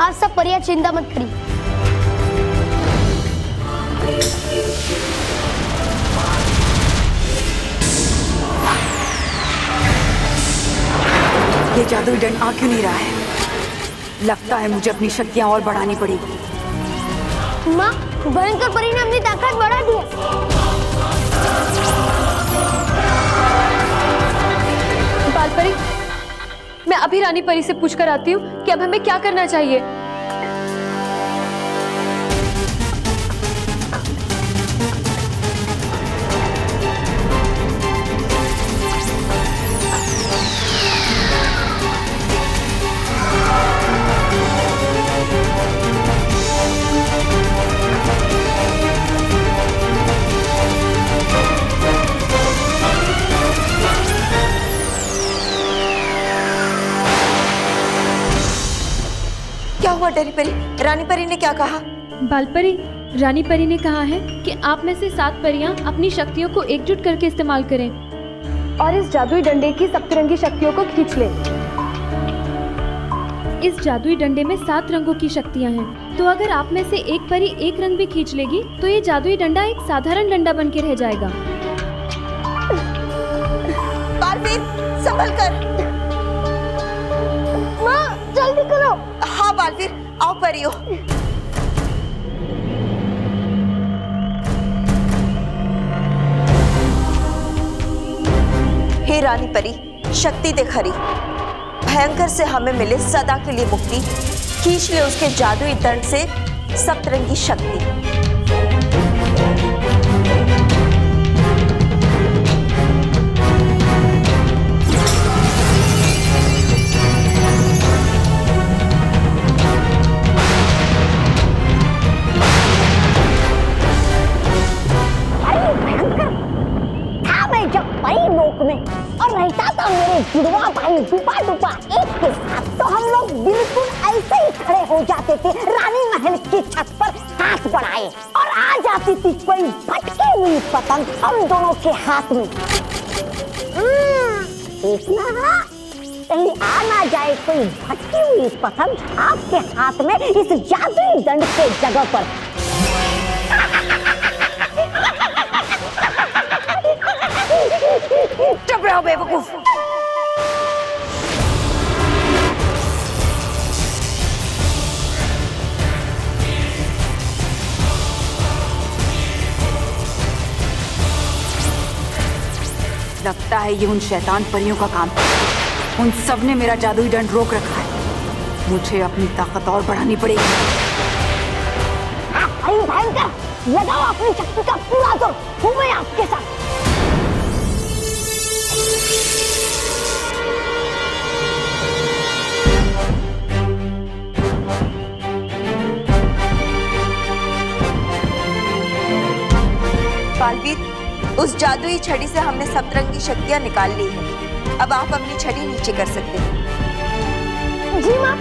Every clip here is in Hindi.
आप सब परियां चिंता मत करिए। ये जादुई दंड आ क्यों नहीं रहा है? लगता है मुझे अपनी शक्तियां और बढ़ानी पड़ेगी। माँ, भयंकर परी ने अपनी ताकत बढ़ा दी है। बालपरी, मैं अभी रानी परी से पूछकर आती हूँ कि अब हमें क्या करना चाहिए। क्या हुआ डरी परी? रानी परी ने क्या कहा? बालपरी, रानी परी ने कहा है कि आप में से 7 परियां अपनी शक्तियों को एकजुट करके इस्तेमाल करें और इस जादुई डंडे की सप्तरंगी शक्तियों को खींच लें। इस जादुई डंडे में 7 रंगों की शक्तियां हैं, तो अगर आप में से एक परी एक रंग भी खींच लेगी तो ये जादुई डंडा एक साधारण डंडा बन के रह जाएगा। बालवीर, संभल कर। माँ, जल्दी करो। हाँ बालवीर, आओ परियो। हे रानी परी, शक्ति दे खरी। भयंकर से हमें मिले सदा के लिए मुक्ति। खींच ले उसके जादुई दंड से सप्तरंगी शक्ति। और रहता था मेरे जुड़वा भाई डुबा डुबा एक के साथ, तो हम लोग बिल्कुल ऐसे ही खड़े हो जाते थे रानी महल की छत पर हाथ बढ़ाए, और आ जाती थी कोई भटकी हुई पतंग हम दोनों के हाथ में। देखना कहीं आ ना जाए कोई भटकी हुई पतंग आपके हाथ में इस जादुई दंड के जगह पर। चुप रहो बेवकूफ। लगता है ये उन शैतान परियों का काम है। उन सब ने मेरा जादुई दंड रोक रखा है। मुझे अपनी ताकत और बढ़ानी पड़ेगी। भयंकर, लगाओ अपनी शक्ति का पूरा जोर, हूँ मैं आपके साथ। बालवीर, उस जादुई छड़ी से हमने सप्तरंगी शक्तियां निकाल ली है। अब आप अपनी छड़ी नीचे कर सकते हैं। जी माँ।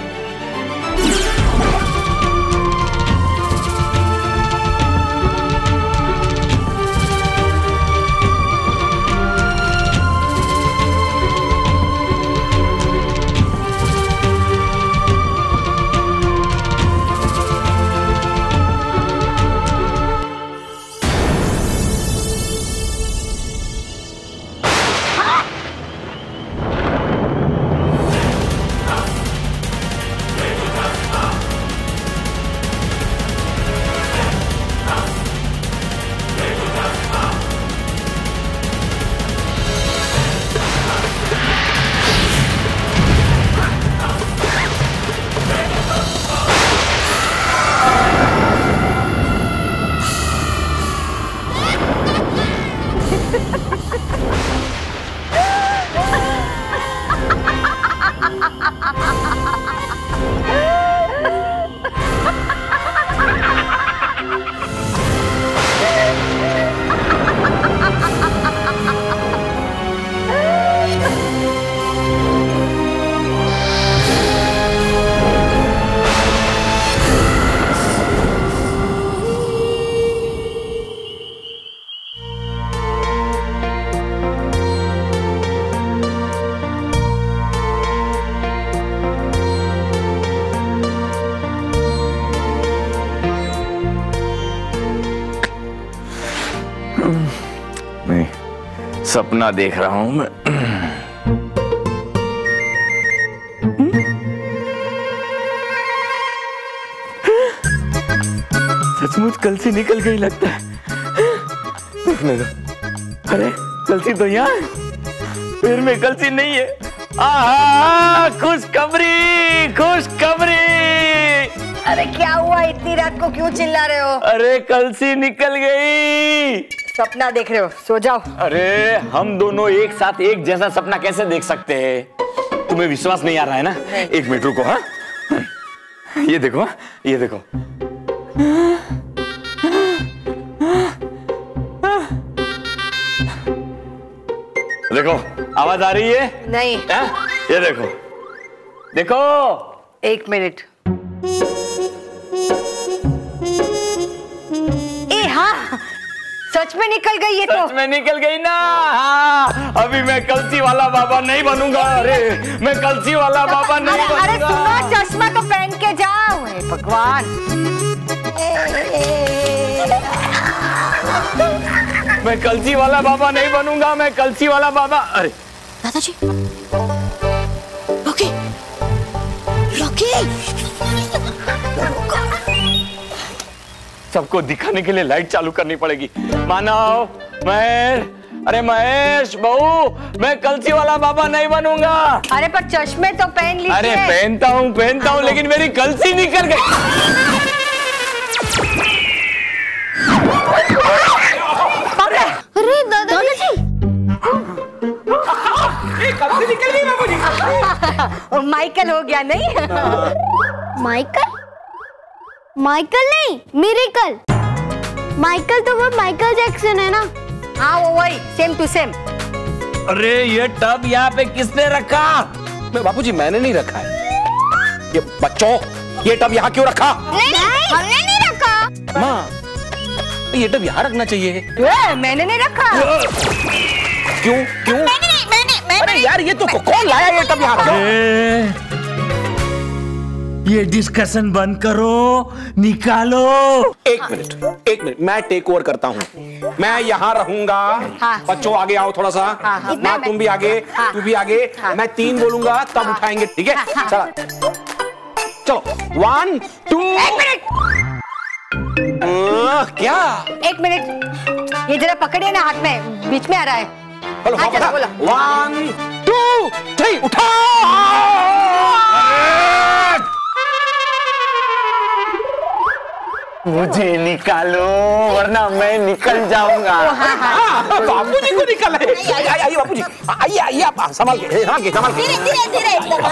सपना देख रहा हूं मैं। सचमुच कलसी निकल गई लगता है। देखने दो। अरे कलसी तो यहाँ है, फिर में कलसी नहीं है। खुशखबरी खुशखबरी। अरे क्या हुआ, इतनी रात को क्यों चिल्ला रहे हो? अरे कलसी निकल गई। सपना देख रहे हो, सो जाओ। अरे हम दोनों एक साथ एक जैसा सपना कैसे देख सकते हैं? तुम्हें विश्वास नहीं आ रहा है ना? एक मिनट रुको। हाँ ये देखो, ये देखो। देखो आवाज आ रही है? नहीं। ये देखो देखो। एक मिनट। ए हाँ, सच में निकल गई ये तो। सच में निकल गई ना। हाँ, अभी मैं कलसी वाला बाबा नहीं बनूंगा। अरे मैं कलसी वाला बाबा नहीं बनूंगा। अरे सुनो, चश्मा तो पहन के जाओ। हे भगवान। मैं कलसी वाला बाबा नहीं बनूंगा। मैं कलसी वाला बाबा। अरे दादाजी, रॉकी, रॉकी। सबको दिखाने के लिए लाइट चालू करनी पड़ेगी। मानव, महेश, अरे महेश बहू, मैं कलसी वाला बाबा नहीं बनूंगा। अरे पर चश्मे तो पहन लीजिए। अरे पहनता हूँ लेकिन मेरी कलसी निकल गई। अरे दादाजी, कलसी निकल गई बाबूजी। माइकल हो गया नहीं? माइकल? माइकल नहीं, मिरेकल। माइकल तो वो माइकल जैक्सन है ना? हाँ वो वही, सेम टू सेम। अरे ये टब यहाँ पे किसने रखा? बापूजी मैंने नहीं रखा है। ये बच्चों, ये टब यहाँ क्यों रखा? नहीं, हमने नहीं रखा। माँ, ये टब यहाँ रखना चाहिए। मैंने नहीं रखा। क्यों क्यों? मैंने। अरे यार ये तो कौन लाया ये टब यहाँ? ये डिस्कशन बंद करो, निकालो। एक मिनट, मैं टेक ओवर करता हूँ। मैं यहाँ रहूंगा। हाँ। बच्चों आगे आओ थोड़ा सा। हाँ। माँ तुम भी आगे, तू भी आगे। मैं 3 बोलूंगा तब उठाएंगे, ठीक है? चलो चलो, 1 2। एक मिनट। क्या? एक मिनट, ये जरा पकड़िए ना हाथ में, बीच में आ रहा है। बोलो, हाँ, चलो, बोलो। 1 2 3 उठाओ। मुझे निकालो वरना मैं निकल जाऊंगा। बापूजी को निकल है। आइए बापूजी, आइए आप संभाल के, हाँ के संभाल के। धीरे एकदम।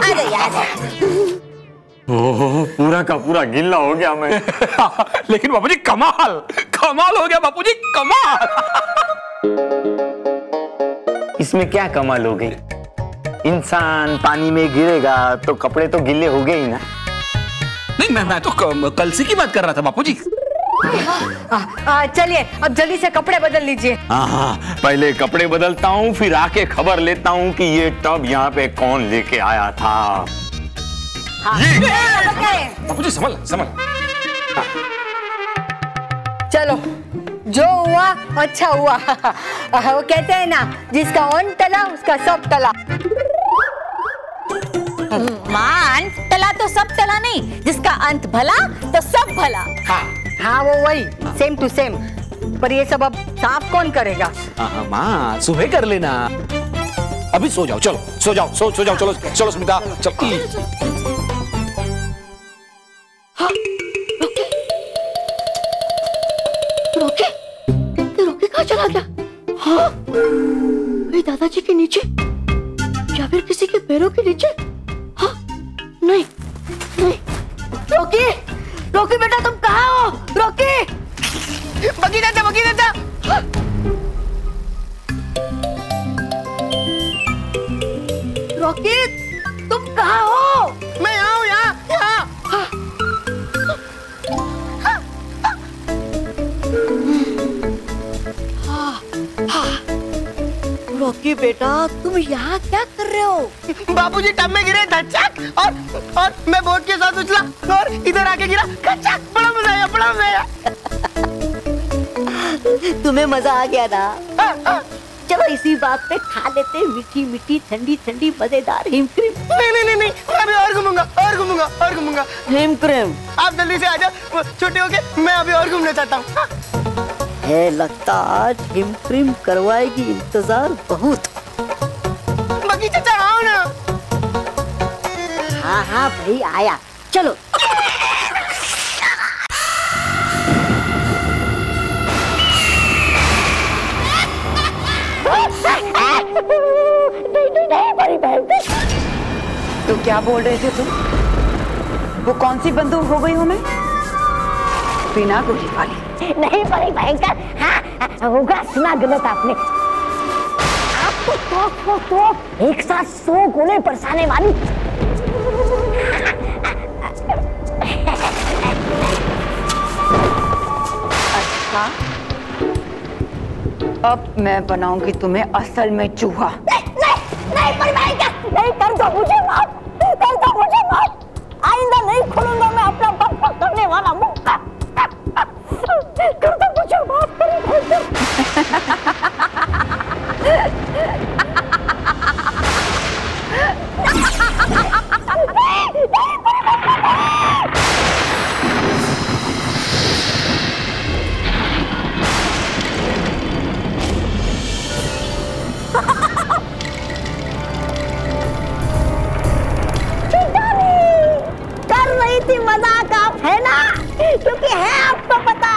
अरे यार, ओह पूरा का पूरा गिल्ला हो गया मैं। लेकिन बापूजी कमाल हो गया बापूजी, कमाल। इसमें क्या कमाल हो गई? इंसान पानी में गिरेगा तो कपड़े तो गिल्ले हो गए ही ना। नहीं मैं तो कलसी की बात कर रहा था बापूजी। चलिए अब जल्दी से कपड़े बदल लीजिए। हाँ, पहले कपड़े बदलता हूँ, फिर आके खबर लेता हूँ कि ये टब यहाँ पे कौन लेके आया था। बापूजी संभल। चलो, जो हुआ अच्छा हुआ। वो कहते हैं ना, जिसका अन्न टला उसका सब टला। मान टला तो सब टला नहीं, जिसका अंत भला तो सब भला। हाँ वो वही, सेम टू सेम। पर ये सब अब साफ कौन करेगा? माँ सुबह कर लेना। अभी सो जाओ, चलो सो जाओ, चलो स्मिता चलो। रोके कहाँ चला गया? हाँ, दादाजी के नीचे या फिर किसी के पैरों के नीचे? हाँ, नहीं। रोकी बेटा, तुम कहाँ हो? रोकी, बगी दादा। रोकी, तुम कहाँ हो? मैं आऊँ यहाँ। रोकी बेटा, तुम यहाँ क्या कर रहे हो? बाबूजी टब में गिरे धचक और मैं बोट के साथ उछला और इधर आके गिरा खचक। बड़ा मजा आया। तुम्हें मजा आ गया ना? चलो इसी बात पे खा लेते हैं मीठी मीठी ठंडी ठंडी मजेदार हिम क्रीम। नहीं, मैं अभी और घूमूंगा। हिम क्रीम आप जल्दी से आ जाओ, छोटे हो के मैं अभी और घूमना चाहता हूँ। है लगता आज हिम क्रीम करवाएगी, इंतजार बहुत। बगीचा चढ़ाओ ना। हाँ भाई आया, चलो। तो क्या बोल रहे थे तुम? वो कौन सी बंदूक हो गई हूँ मैं? बिना गोली वाली? नहीं परी भयंकर, हाँ होगा, सुना गलत आपने। आपको तो एक साथ 100 गोले बरसाने वाली। अच्छा, अब मैं बनाऊंगी तुम्हें असल में चूहा। नहीं परी भयंकर, नहीं कर दो मुझे माफ, आइंदा नहीं खोलूंगा मैं अपना बम पकड़ने वाला मुंह। कर दो मुझे माफ परी भयंकर। मजाक आप है ना, क्योंकि है आपको पता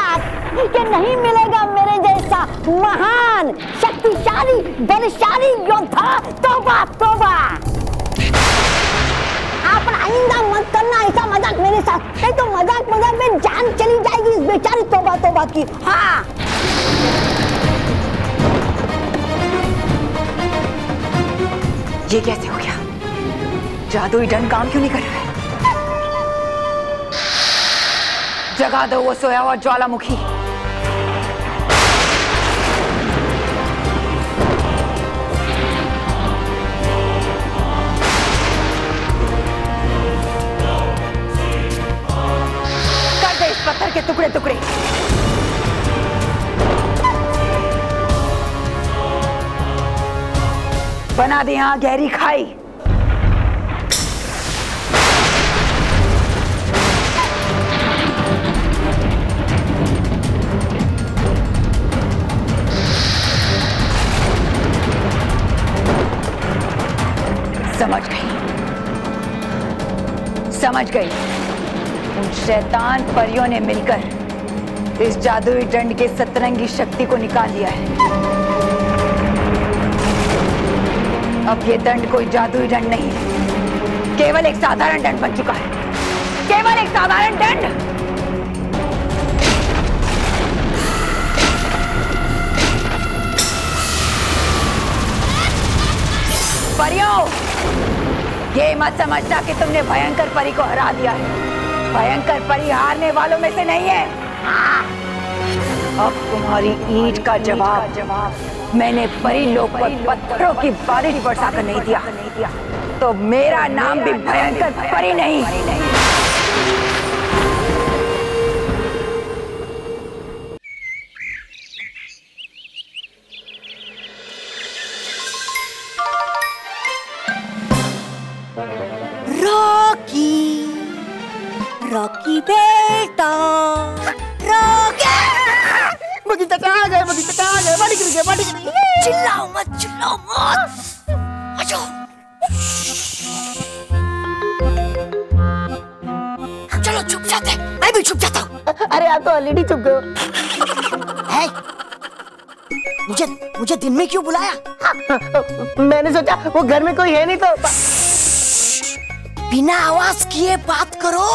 कि नहीं मिलेगा मेरे जैसा महान शक्तिशाली बलशाली योद्धा। तौबा तौबा, आप आइंदा मत करना ऐसा मजाक मेरे साथ, नहीं तो मजाक में जान चली जाएगी इस बेचारी तौबा की। हाँ ये कैसे हो गया? जादुई डंड काम क्यों नहीं कर रहा है? जगा दो वो सोया हुआ ज्वालामुखी। कर दे इस पत्थर के टुकड़े टुकड़े। बना दे यहां गहरी खाई। समझ गई। उन शैतान परियों ने मिलकर इस जादुई दंड के सतरंगी शक्ति को निकाल लिया है। अब ये दंड कोई जादुई दंड नहीं है, केवल एक साधारण दंड बन चुका है, केवल एक साधारण दंड। परियों, ये मत समझना कि तुमने भयंकर परी को हरा दिया है। भयंकर परी हारने वालों में से नहीं है। अब तुम्हारी ईंट का जवाब मैंने परी लोक पर पत्थरों की बारिश बरसा कर नहीं दिया, तो मेरा नाम भी भयंकर परी नहीं। रॉकी बेटा, रॉकी। बगीचा आ गए, माटी गिर गई। चिल्लाओ मत। आजो। चलो छुप जाते, मैं भी छुप जाता हूँ। अरे आप तो ऑलरेडी छुप गए। मुझे दिन में क्यों बुलाया? मैंने सोचा वो घर में कोई है नहीं तो। बिना आवाज किए बात करो।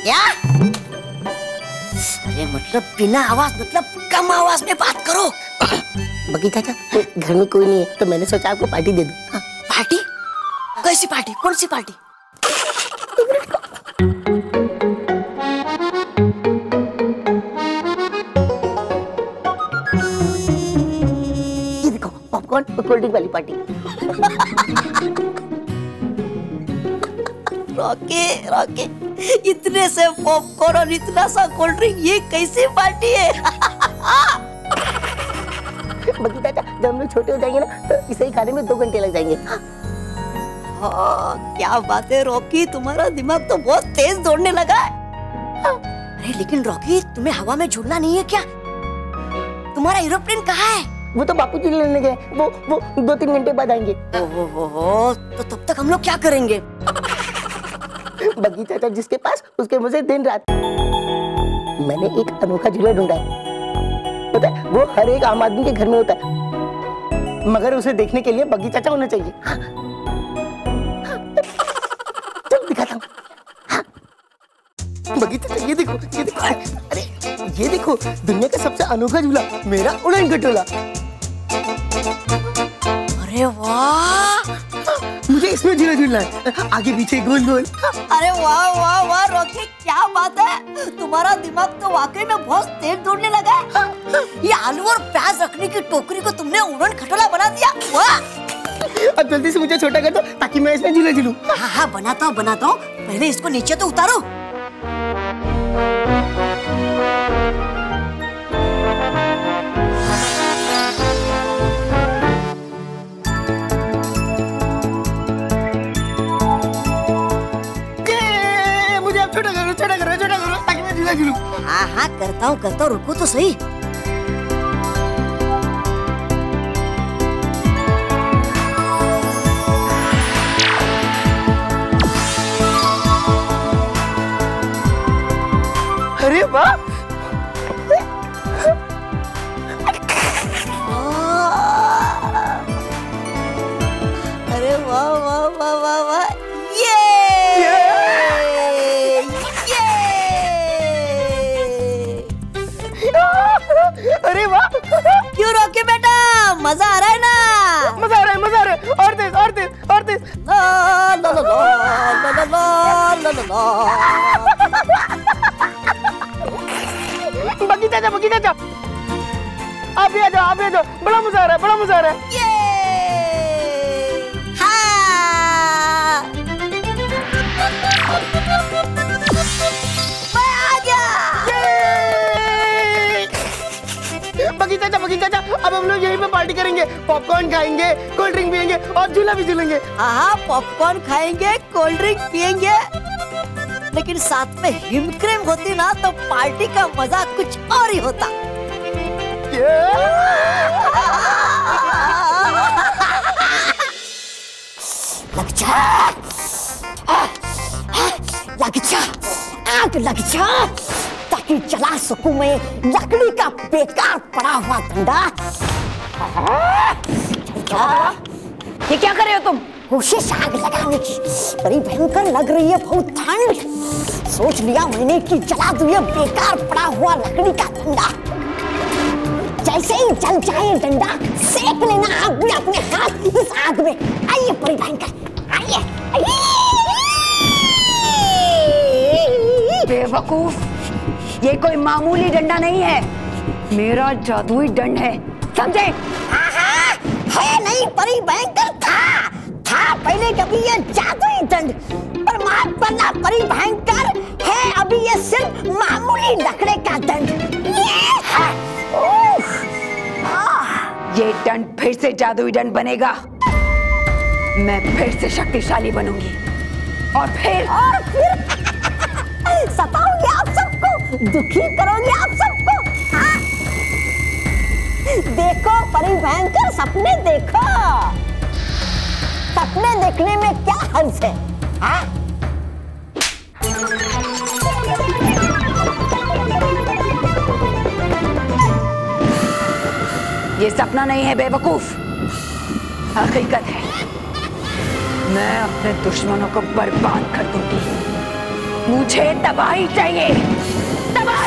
क्या? अरे मतलब बिना आवाज मतलब कम आवाज में बात करो। बगीचा चाचा घर में कोई नहीं है तो मैंने सोचा आपको पार्टी दे दूं। पार्टी? कैसी पार्टी? कौन सी पार्टी? ये देखो पॉपकॉर्न और कोल्ड ड्रिंक वाली पार्टी। रॉकी रॉकी, इतने से पॉपकॉर्न और इतना सा कोल्ड ड्रिंक, ये कैसी पार्टी है? बगी चाचा, जब हम लोग छोटे हो जाएंगे ना तो इसे ही खाने में 2 घंटे लग जाएंगे। क्या बात है रॉकी, तुम्हारा दिमाग तो बहुत तेज दौड़ने लगा है। अरे लेकिन रॉकी, तुम्हें हवा में झूलना नहीं है क्या? तुम्हारा एरोप्लेन कहाँ है? वो तो बापूजी लेने गए, वो 2-3 घंटे बाद आएंगे। ओहो, तो तब तक हम लोग क्या करेंगे? बगी चाचा जिसके पास, उसके मुझे दिन रात। मैंने एक अनोखा झूला ढूंढा है, पता है वो हर एक आम आदमी के घर में होता है, मगर उसे देखने के लिए बगी चाचा होना चाहिए। चल दिखाता हूँ। बगी चाचा ये देखो, ये देखो, अरे ये देखो, दुनिया का सबसे अनोखा झूला, मेरा उड़न खटोला। अरे वाह, मुझे इसमें झूला झूलना है, आगे पीछे गोल गोल। अरे वाह वाह वाह रॉकी, क्या बात है, तुम्हारा दिमाग तो वाकई में बहुत तेज दौड़ने लगा है। ये आलू और प्याज रखने की टोकरी को तुमने उड़न खटोला बना दिया। वाह, अब जल्दी से मुझे छोटा कर दो ताकि मैं इसमें झूला झूलूं। हाँ बनाता हूँ, पहले इसको नीचे तो उतारो। छोटा करो ताकि मैं झूला झूलूं। हाँ करता हूँ, रुको तो सही। अरे वाह, अरे वाह वाह वाह वाह वाह, ये अरे वाह, क्यों रॉकी बेटा, मजा आ रहा है ना? मजा आ रहा है, और तेज ला ला ला ला ला ला ला। बगी चाचा आप भी आ जाओ, बड़ा मजा आ रहा है। ये हाँ, मैं आ गया। बगी चाचा, अब हम लोग यहीं पे पार्टी करेंगे, पॉपकॉर्न खाएंगे, कोल्ड ड्रिंक पियेंगे और झूला भी झूलेंगे। हाँ, पॉपकॉर्न खाएंगे, कोल्ड ड्रिंक पियेंगे, लेकिन साथ में हिम क्रीम होती ना तो पार्टी का मजा कुछ और ही होता। आग लग जा ताकि जला सकूं मैं लकड़ी का बेकार पड़ा हुआ डंडा। ये क्या कर रहे हो तुम? कोशिश आग लगाने की, बड़ी भयंकर लग रही है, बहुत ठंड। सोच लिया मैंने कि जला दूं ये बेकार पड़ा हुआ लकड़ी का डंडा। जैसे ही जल जाए डंडा, सेक लेना आप भी अपने हाथ इस आग में। आइए बड़ी भयंकर, आइए। बेवकूफ, ये कोई मामूली डंडा नहीं है, मेरा जादुई दंड है, समझे? है नहीं, बड़ी भयंकर था पहले कभी ये जादुई दंड, पर माफ करना बड़ी भयंकर है अभी ये सिर्फ मामूली लकड़े का दंड। ये दंड फिर से जादुई दंड बनेगा, मैं फिर से शक्तिशाली बनूंगी और फिर सताओगे आप सबको, दुखी करोगे आप सबको। हाँ? देखो बड़ी भयंकर सपने देखो, सपने देखने में क्या हर्ज है? हाँ? ये सपना नहीं है बेवकूफ, हकीकत है। मैं अपने दुश्मनों को बर्बाद कर दूंगी, मुझे तबाही चाहिए, तबाही।